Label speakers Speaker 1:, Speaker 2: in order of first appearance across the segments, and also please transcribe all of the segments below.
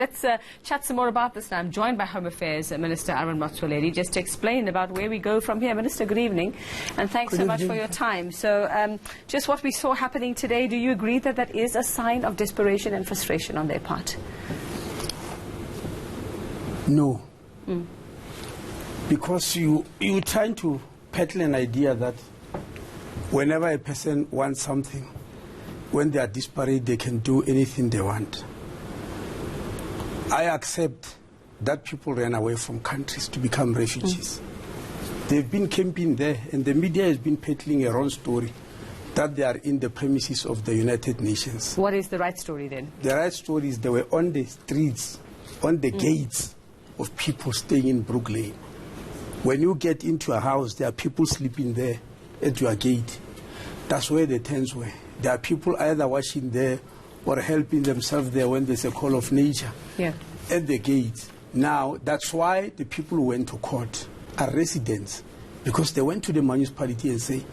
Speaker 1: Let's chat some more about this now. I'm joined by Home Affairs Minister Aaron Motsoaledi just to explain about where we go from here. Minister, good evening, and thanks so much for your time. So just what we saw happening today, do you agree that that is a sign of desperation and frustration on their part?
Speaker 2: No. Because you're trying to peddle an idea that whenever a person wants something, when they are desperate, they can do anything they want. I accept that people ran away from countries to become refugees. They've been camping there, and the media has been peddling a wrong story that they are in the premises of the United Nations.
Speaker 1: What is the right story then?
Speaker 2: The right story is they were on the streets, on the gates of people staying in Brooklyn. When you get into a house, there are people sleeping there at your gate. That's where the tents were. There are people either washing there or helping themselves there when there's a call of nature at the gate. Now, that's why the people who went to court are residents, because they went to the municipality and say,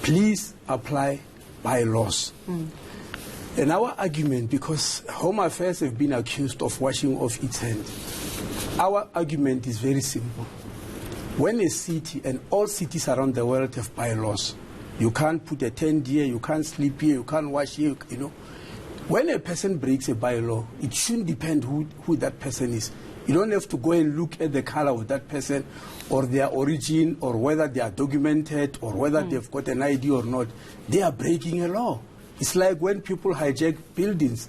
Speaker 2: please apply bylaws. And our argument, because Home Affairs have been accused of washing off its hands, our argument is very simple. When a city, and all cities around the world have bylaws, you can't put a tent here, you can't sleep here, you can't wash here, you know. When a person breaks a bylaw, it shouldn't depend who that person is. You don't have to go and look at the color of that person or their origin or whether they are documented or whether they've got an ID or not. They are breaking a law. It's like when people hijack buildings.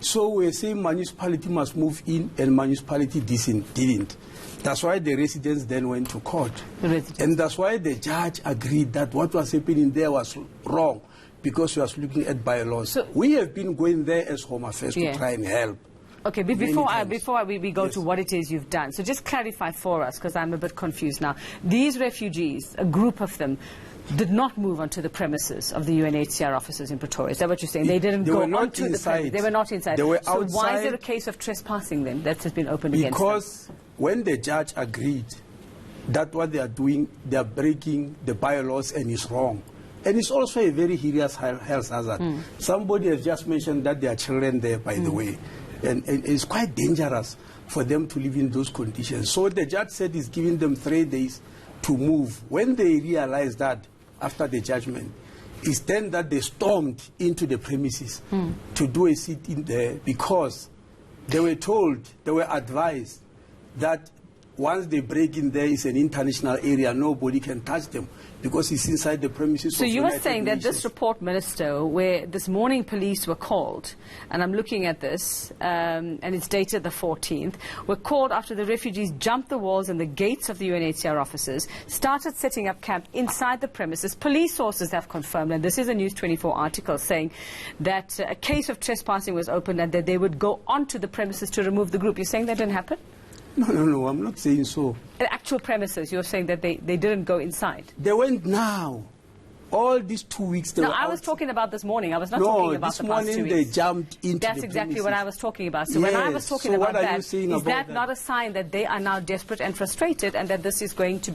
Speaker 2: So we're saying municipality must move in and municipality didn't. That's why the residents then went to court. And that's why the judge agreed that what was happening there was wrong, because we are looking at bylaws. So we have been going there as Home Affairs to try and help. Okay, but before we go to what it is you've done, so just clarify for us, because I'm a bit confused now. These refugees, a group of them, did not move onto the premises of the UNHCR offices in Pretoria. Is that what you're saying? They didn't go onto the premises. They were not inside. They were
Speaker 1: outside.
Speaker 2: So
Speaker 1: why is there a case of trespassing then that has been opened against them?
Speaker 2: Because when the judge agreed that what they are doing, they are breaking the bylaws and it's wrong. And it's also a very serious health hazard. Somebody has just mentioned that there are children there, by the way. And it's quite dangerous for them to live in those conditions. So the judge said he's giving them 3 days to move. When they realized that, after the judgment, it's then that they stormed into the premises to do a sit-in there, because they were told, they were advised that once they break in there, it's an international area, nobody can touch them, because it's inside the premises.
Speaker 1: So you were saying that this report, Minister, where this morning police were called, and I'm looking at this, and it's dated the 14th, were called after the refugees jumped the walls and the gates of the UNHCR offices, started setting up camp inside the premises. Police sources have confirmed, and this is a News 24 article, saying that a case of trespassing was opened and that they would go onto the premises to remove the group. You're saying that didn't happen?
Speaker 2: No, I'm not saying so.
Speaker 1: At actual premises, you're saying that they didn't go inside?
Speaker 2: They went now. All these 2 weeks they were
Speaker 1: I was talking about this morning. I was not talking about the past 2 weeks.
Speaker 2: This morning they jumped into
Speaker 1: That's
Speaker 2: the
Speaker 1: exactly
Speaker 2: premises.
Speaker 1: what I was talking about. So when I was talking about that, is that not a sign that they are now desperate and frustrated, and that this is going to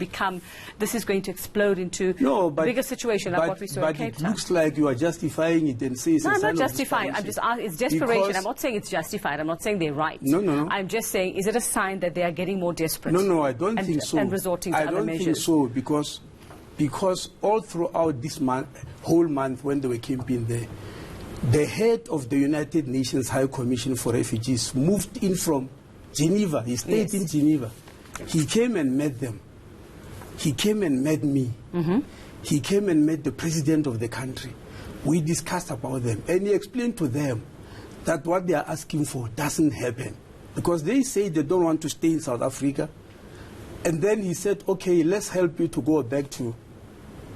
Speaker 1: explode into a bigger situation like what we saw in Cape Town?
Speaker 2: But it looks like you are justifying it and saying it's
Speaker 1: No,
Speaker 2: a
Speaker 1: I'm
Speaker 2: sign
Speaker 1: not justifying. I'm just asking, it's desperation. I'm not saying it's justified. I'm not saying they're right.
Speaker 2: No.
Speaker 1: I'm just saying, is it a sign that they are getting more desperate?
Speaker 2: No, I don't think so.
Speaker 1: And resorting to other measures?
Speaker 2: I don't think so, because all throughout this whole month when they were camping there, the head of the United Nations High Commission for Refugees moved in from Geneva. He stayed in Geneva. He came and met them. He came and met me. He came and met the president of the country. We discussed about them, and he explained to them that what they are asking for doesn't happen, because they say they don't want to stay in South Africa. And then he said, okay, let's help you to go back to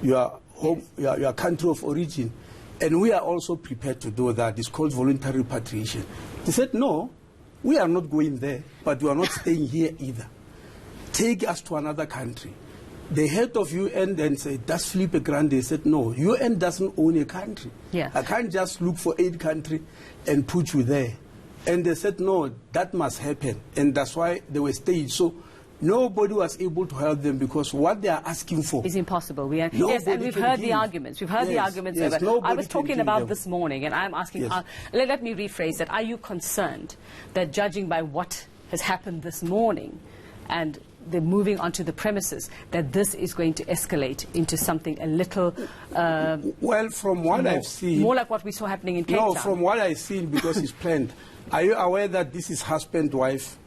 Speaker 2: your home, your country of origin. And we are also prepared to do that. It's called voluntary repatriation. They said, no, we are not going there, but we are not staying here either. Take us to another country. The head of UN then said, that's Felipe Grande. Said, no, UN doesn't own a country. I can't just look for 8 countries and put you there. And they said, no, that must happen. And that's why they were staying. So Nobody was able to help them because what they are asking for
Speaker 1: is impossible. Yes, and we've heard the arguments. We've heard the arguments.
Speaker 2: Yes,
Speaker 1: I was talking about this morning, and I'm asking,
Speaker 2: Yes.
Speaker 1: let me rephrase that. Are you concerned that judging by what has happened this morning and they're moving onto the premises, that this is going to escalate into something a little...
Speaker 2: well, from what I've seen...
Speaker 1: More like what we saw happening in Cape Town.
Speaker 2: No, from what I've seen, because it's planned. Are you aware that this is husband-wife,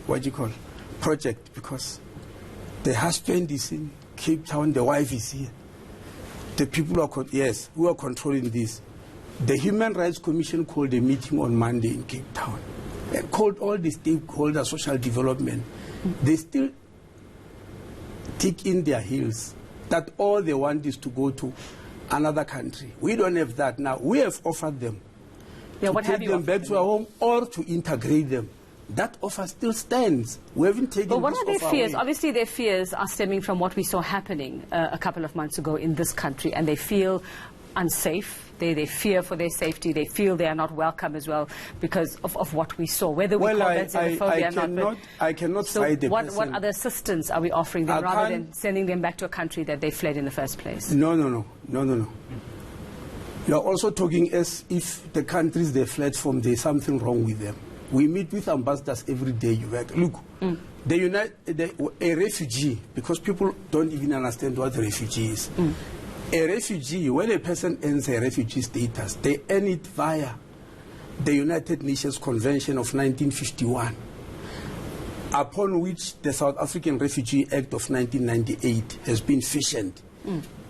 Speaker 2: what do you call, project? Because the husband is in Cape Town, the wife is here. The people are, who are controlling this. The Human Rights Commission called a meeting on Monday in Cape Town and called all the stakeholders, social development. They still dig in their heels that all they want is to go to another country. We don't have that now. We have offered them to take them back to our home or to integrate them. That offer still stands. We haven't taken this offer away.
Speaker 1: But what are their fears? Obviously, their fears are stemming from what we saw happening a couple of months ago in this country, and they feel unsafe. They fear for their safety. They feel they are not welcome as well because of what we saw. Whether we call that xenophobia or not.
Speaker 2: I cannot
Speaker 1: so
Speaker 2: fight the
Speaker 1: what
Speaker 2: person.
Speaker 1: other assistance are we offering them rather than sending them back to a country that they fled in the first place?
Speaker 2: No. You are also talking as if the countries they fled from, there's something wrong with them. We meet with ambassadors every day. Look, a refugee, because people don't even understand what a refugee is. A refugee, when a person earns a refugee status, they earn it via the United Nations Convention of 1951, upon which the South African Refugee Act of 1998 has been fashioned.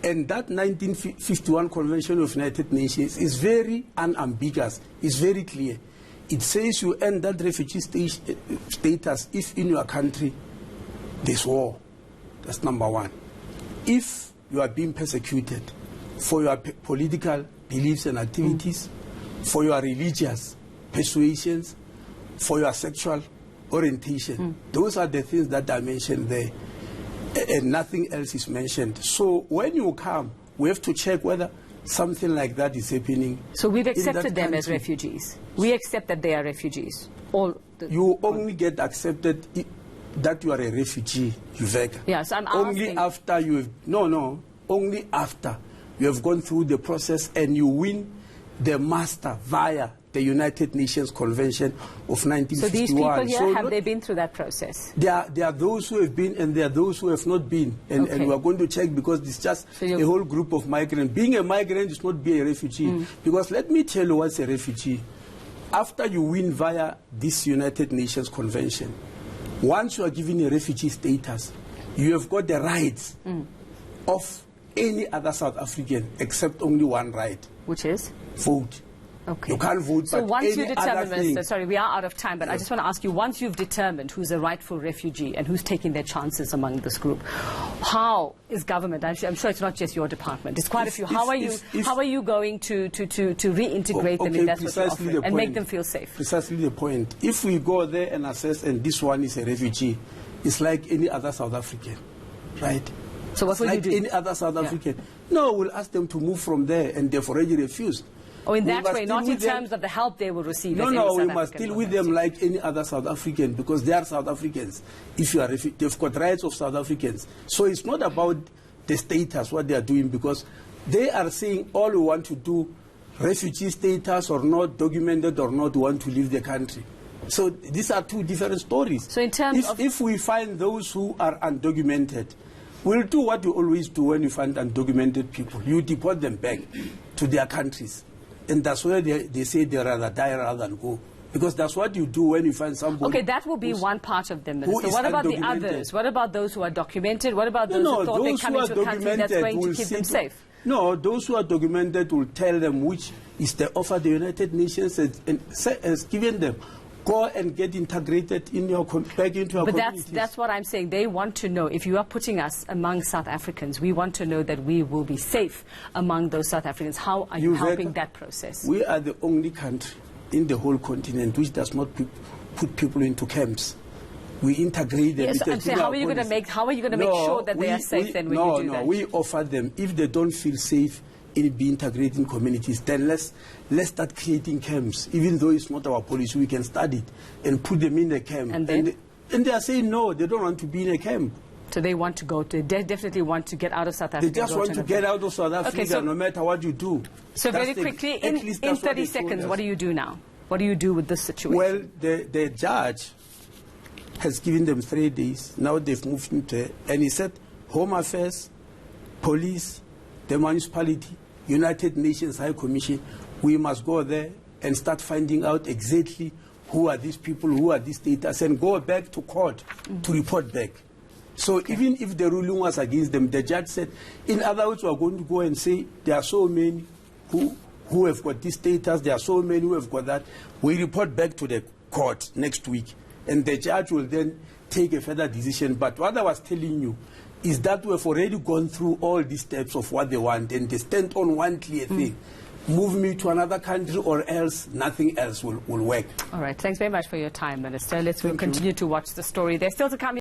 Speaker 2: And that 1951 Convention of United Nations is very unambiguous, it's very clear. It says you earn that refugee status if in your country there's war. That's number one. If you are being persecuted for your political beliefs and activities, for your religious persuasions, for your sexual orientation. Those are the things that are mentioned there, and nothing else is mentioned. So when you come, we have to check whether something like that is happening.
Speaker 1: So we've accepted them as refugees. We accept that they are refugees.
Speaker 2: You only get accepted that you are a refugee, Yuveka.
Speaker 1: Yes, I'm
Speaker 2: only
Speaker 1: asking.
Speaker 2: After you have only after you have gone through the process and you win the master via the United Nations Convention of 1951.
Speaker 1: So these people here, have they been through that process?
Speaker 2: There are those who have been and there are those who have not been. And we are going to check because it's just a whole group of migrants. Being a migrant is not being a refugee. Because let me tell you what's a refugee. After you win via this United Nations Convention, once you are given a refugee status, you have got the rights of any other South African except only one right.
Speaker 1: Which is?
Speaker 2: Vote.
Speaker 1: Okay.
Speaker 2: You can't vote,
Speaker 1: so
Speaker 2: but
Speaker 1: once
Speaker 2: any
Speaker 1: you determine,
Speaker 2: other thing.
Speaker 1: Minister, sorry, we are out of time, but I just want to ask you, once you've determined who's a rightful refugee and who's taking their chances among this group, how is government, I'm sure it's not just your department, it's quite a few, how are you going to reintegrate them if that's what you're offering and make them feel safe?
Speaker 2: Precisely the point. If we go there and assess and this one is a refugee, it's like any other South African, right?
Speaker 1: So what will you do?
Speaker 2: Like any other South African. No, we'll ask them to move from there and they've already refused.
Speaker 1: Oh, in that way, not in terms of the help they will receive.
Speaker 2: No, we must deal with them like any other South African because they are South Africans. If you are they've got rights of South Africans. So it's not about the status, what they are doing, because they are saying all we want to do, refugee status or not, documented or not, want to leave the country. So these are two different stories.
Speaker 1: So in terms
Speaker 2: if we find those who are undocumented, we'll do what you always do when you find undocumented people. You deport them back to their countries. And that's where they say they rather die rather than go. Because that's what you do when you find somebody.
Speaker 1: Okay, that will be one part of them, Minister. What about the others? What about those who are documented? What about those who thought they come into a country that's going to keep them safe?
Speaker 2: No, those who are documented will tell them which is the offer the United Nations has given them. Go and get integrated in back into our communities.
Speaker 1: But that's what I'm saying. They want to know, if you are putting us among South Africans, we want to know that we will be safe among those South Africans. How are you helping that process?
Speaker 2: We are the only country in the whole continent which does not put people into camps. We integrate them.
Speaker 1: Yes, I'm saying, how are you going to make sure that they are safe then when you do that?
Speaker 2: No, we offer them. If they don't feel safe in being integrated in communities, then let's start creating camps. Even though it's not our policy, we can study it and put them in the camp.
Speaker 1: And then?
Speaker 2: And they are saying no, they don't want to be in a camp.
Speaker 1: So they want to go to, they definitely want to get out of South Africa.
Speaker 2: They just want to get out of South Africa,
Speaker 1: okay, so,
Speaker 2: no matter what you do.
Speaker 1: So very quickly, in 30 seconds, what do you do now? What do you do with this situation?
Speaker 2: Well, the judge has given them 3 days. Now they've moved into, and he said, Home Affairs, Police, the municipality, United Nations High Commission, we must go there and start finding out exactly who are these people, who are these status, and go back to court to report back. So even if the ruling was against them, the judge said, in other words, we are going to go and say there are so many who have got this status, there are so many who have got that. We report back to the court next week, and the judge will then take a further decision. But what I was telling you is that we have already gone through all these steps of what they want, and they stand on one clear thing. Move me to another country or else nothing else will work.
Speaker 1: All right. Thanks very much for your time, Minister. We'll continue to watch the story. There's still to come.